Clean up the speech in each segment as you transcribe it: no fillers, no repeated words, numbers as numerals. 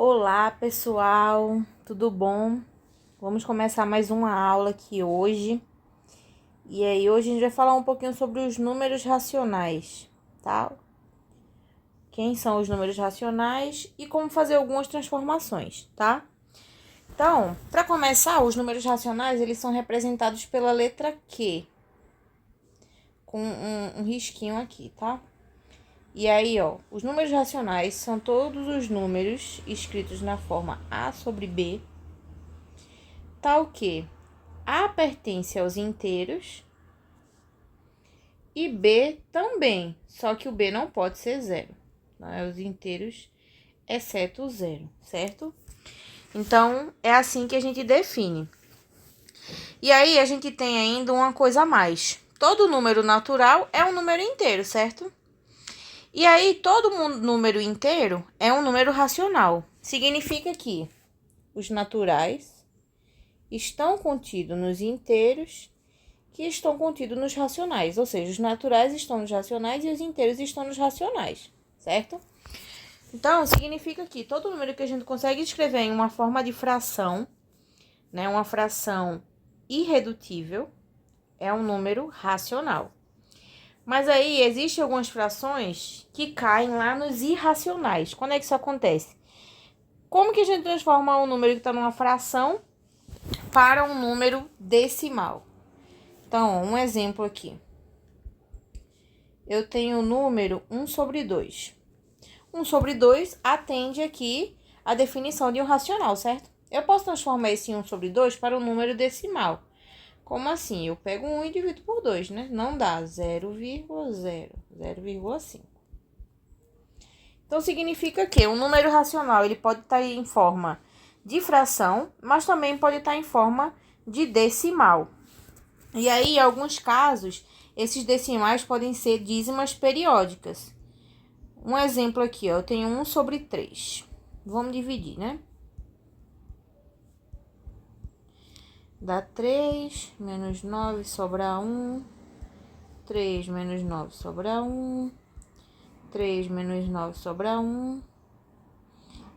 Olá, pessoal, tudo bom? Vamos começar mais uma aula aqui hoje. E aí, hoje a gente vai falar um pouquinho sobre os números racionais, tá? Quem são os números racionais e como fazer algumas transformações, tá? Então, para começar, os números racionais, eles são representados pela letra Q, com um risquinho aqui, tá? E aí, ó, os números racionais são todos os números escritos na forma A sobre B, tal que A pertence aos inteiros e B também, só que o B não pode ser zero, né? Os inteiros, exceto o zero, certo? Então, é assim que a gente define. E aí, a gente tem ainda uma coisa a mais. Todo número natural é um número inteiro, certo? E aí, todo número inteiro é um número racional. Significa que os naturais estão contidos nos inteiros que estão contidos nos racionais. Ou seja, os naturais estão nos racionais e os inteiros estão nos racionais, certo? Então, significa que todo número que a gente consegue escrever em uma forma de fração, né, uma fração irredutível, é um número racional. Mas aí, existem algumas frações que caem lá nos irracionais. Quando é que isso acontece? Como que a gente transforma um número que está numa fração para um número decimal? Então, um exemplo aqui. Eu tenho o número 1 sobre 2. 1 sobre 2 atende aqui a definição de um racional, certo? Eu posso transformar esse 1 sobre 2 para um número decimal. Como assim? Eu pego 1 e divido por 2, né? Não dá 0,5. Então, significa que um número racional ele pode estar em forma de fração, mas também pode estar em forma de decimal. E aí, em alguns casos, esses decimais podem ser dízimas periódicas. Um exemplo aqui, ó, eu tenho 1 sobre 3. Vamos dividir, né? Dá 3, menos 9 sobra 1. 3 menos 9 sobra 1. 3 menos 9 sobra 1.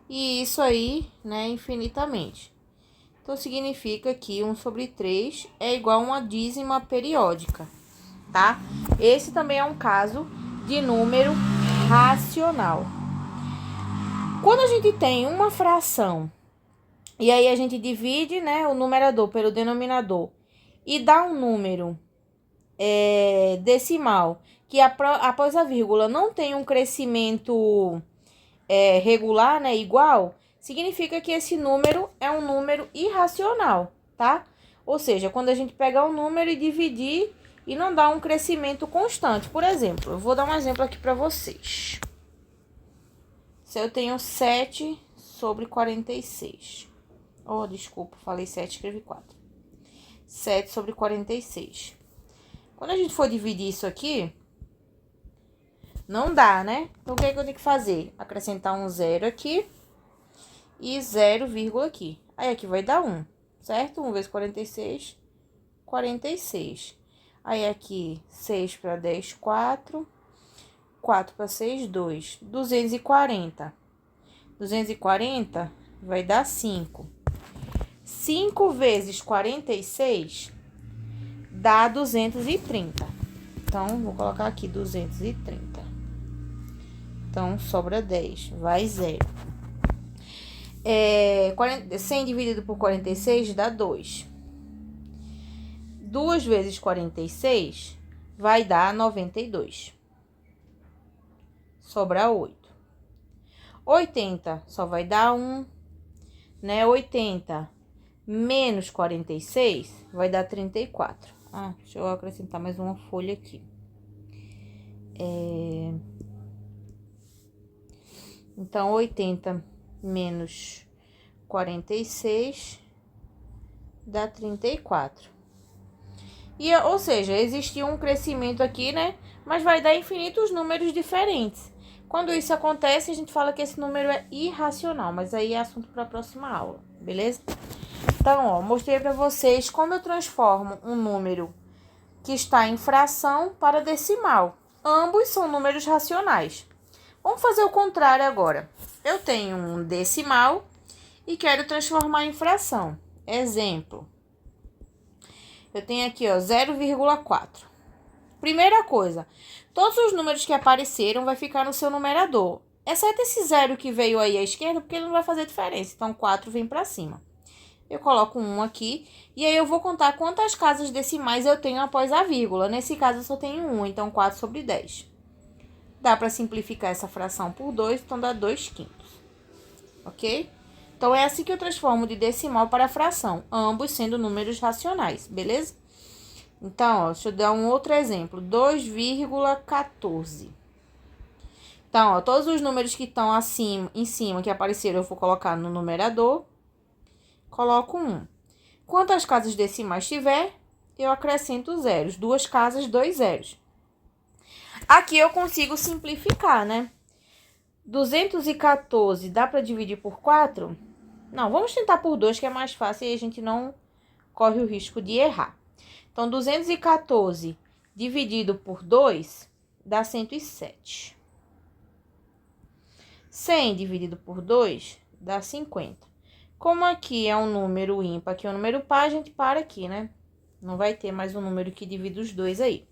E isso aí, né, infinitamente. Então, significa que 1 sobre 3 é igual a uma dízima periódica, tá? Esse também é um caso de número racional. Quando a gente tem uma fração, e aí a gente divide, né, o numerador pelo denominador, e dá um número decimal, que após a vírgula não tem um crescimento regular, né, igual, significa que esse número é um número irracional, tá? Ou seja, quando a gente pegar um número e dividir e não dá um crescimento constante. Por exemplo, eu vou dar um exemplo aqui para vocês. Se eu tenho 7 sobre 46. Oh, desculpa, falei 7, escrevi 4. 7 sobre 46. Quando a gente for dividir isso aqui, não dá, né? Então, o que é que eu tenho que fazer? Acrescentar um zero aqui e 0, aqui. Aí, aqui vai dar 1, certo? 1 vezes 46, 46. Aí, aqui, 6 para 10, 4. 4 para 6, 2. 240. 240 vai dar 5. 5 vezes 46 dá 230. Então, vou colocar aqui 230. Então, sobra 10, vai 0. 100 dividido por 46 dá 2. 2 vezes 46 vai dar 92. Sobra 8. 80 só vai dar 1, né? 80 menos 46 vai dar 34. Deixa eu acrescentar mais uma folha aqui. Então, 80 menos 46 dá 34. Ou seja, existiu um crescimento aqui, né? Mas vai dar infinitos números diferentes. Quando isso acontece, a gente fala que esse número é irracional, mas aí é assunto para a próxima aula, beleza? Então, ó, mostrei para vocês como eu transformo um número que está em fração para decimal. Ambos são números racionais. Vamos fazer o contrário agora. eu tenho um decimal e quero transformar em fração. Exemplo, eu tenho aqui, ó, 0,4. Primeira coisa, todos os números que apareceram vai ficar no seu numerador, exceto esse zero que veio aí à esquerda, porque ele não vai fazer diferença. Então, 4 vem para cima. Eu coloco 1 aqui, e aí eu vou contar quantas casas decimais eu tenho após a vírgula. Nesse caso, eu só tenho 1, então 4 sobre 10. Dá para simplificar essa fração por 2, então dá 2/5. Ok? Então, é assim que eu transformo de decimal para fração, ambos sendo números racionais, beleza? Então, ó, deixa eu dar um outro exemplo, 2,14. Então, ó, todos os números que estão acima, em cima, que apareceram, eu vou colocar no numerador. Coloco 1. Quantas casas decimais tiver, eu acrescento zeros. 2 casas, 2 zeros. Aqui eu consigo simplificar, né? 214 dá para dividir por 4? Não, vamos tentar por 2, que é mais fácil e a gente não corre o risco de errar. Então, 214 dividido por 2 dá 107. 100 dividido por 2 dá 50. Como aqui é um número ímpar, aqui é um número par, a gente para aqui, né? Não vai ter mais um número que divida os dois aí.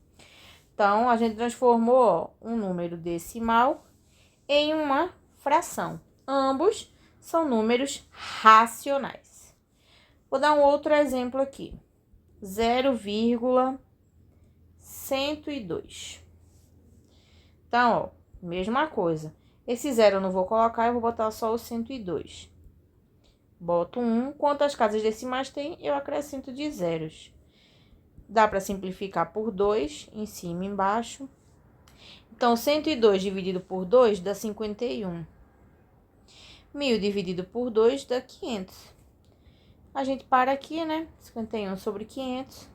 Então, a gente transformou, ó, um número decimal em uma fração. Ambos são números racionais. Vou dar um outro exemplo aqui. 0,102. Então, ó, mesma coisa. Esse zero eu não vou colocar, eu vou botar só o 102. Boto 1. Quantas casas decimais tem? Eu acrescento de zeros. Dá para simplificar por 2, em cima e embaixo. Então, 102 dividido por 2 dá 51. 1000 dividido por 2 dá 500. A gente para aqui, né? 51 sobre 500.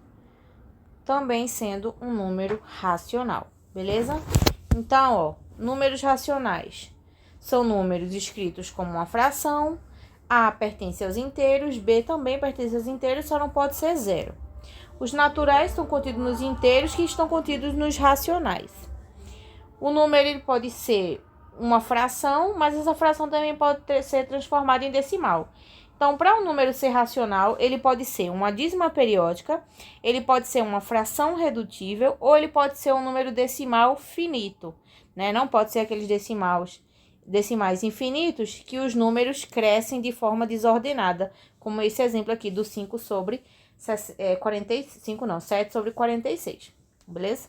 Também sendo um número racional, beleza? Então, ó, números racionais são números escritos como uma fração. A pertence aos inteiros, B também pertence aos inteiros, só não pode ser zero. Os naturais estão contidos nos inteiros, que estão contidos nos racionais. O número ele pode ser uma fração, mas essa fração também pode ser transformada em decimal. Então, para um número ser racional, ele pode ser uma dízima periódica, ele pode ser uma fração redutível, ou ele pode ser um número decimal finito, né? Não pode ser aqueles decimais infinitos que os números crescem de forma desordenada, como esse exemplo aqui do 5 sobre 45, não, 7 sobre 46, beleza?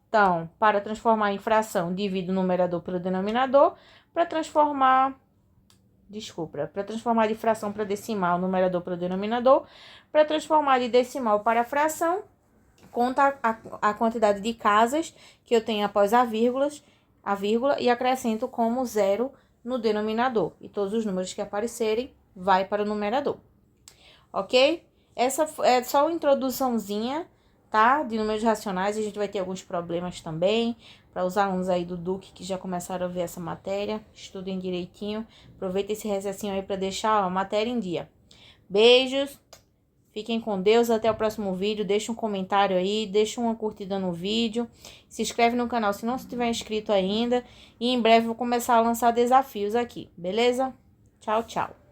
Então, para transformar em fração, divido o numerador pelo denominador. Para transformar de fração para decimal, numerador pelo denominador. Para transformar de decimal para fração, conta a quantidade de casas que eu tenho após a vírgula e acrescento como zero no denominador. E todos os números que aparecerem vai para o numerador. Ok? Essa é só uma introduçãozinha, tá? De números racionais. A gente vai ter alguns problemas também. Para os alunos aí do Duque que já começaram a ver essa matéria, estudem direitinho. Aproveita esse recessinho aí para deixar a matéria em dia. Beijos. Fiquem com Deus, até o próximo vídeo. Deixa um comentário aí, deixa uma curtida no vídeo. Se inscreve no canal se não estiver inscrito ainda. E em breve eu vou começar a lançar desafios aqui, beleza? Tchau, tchau.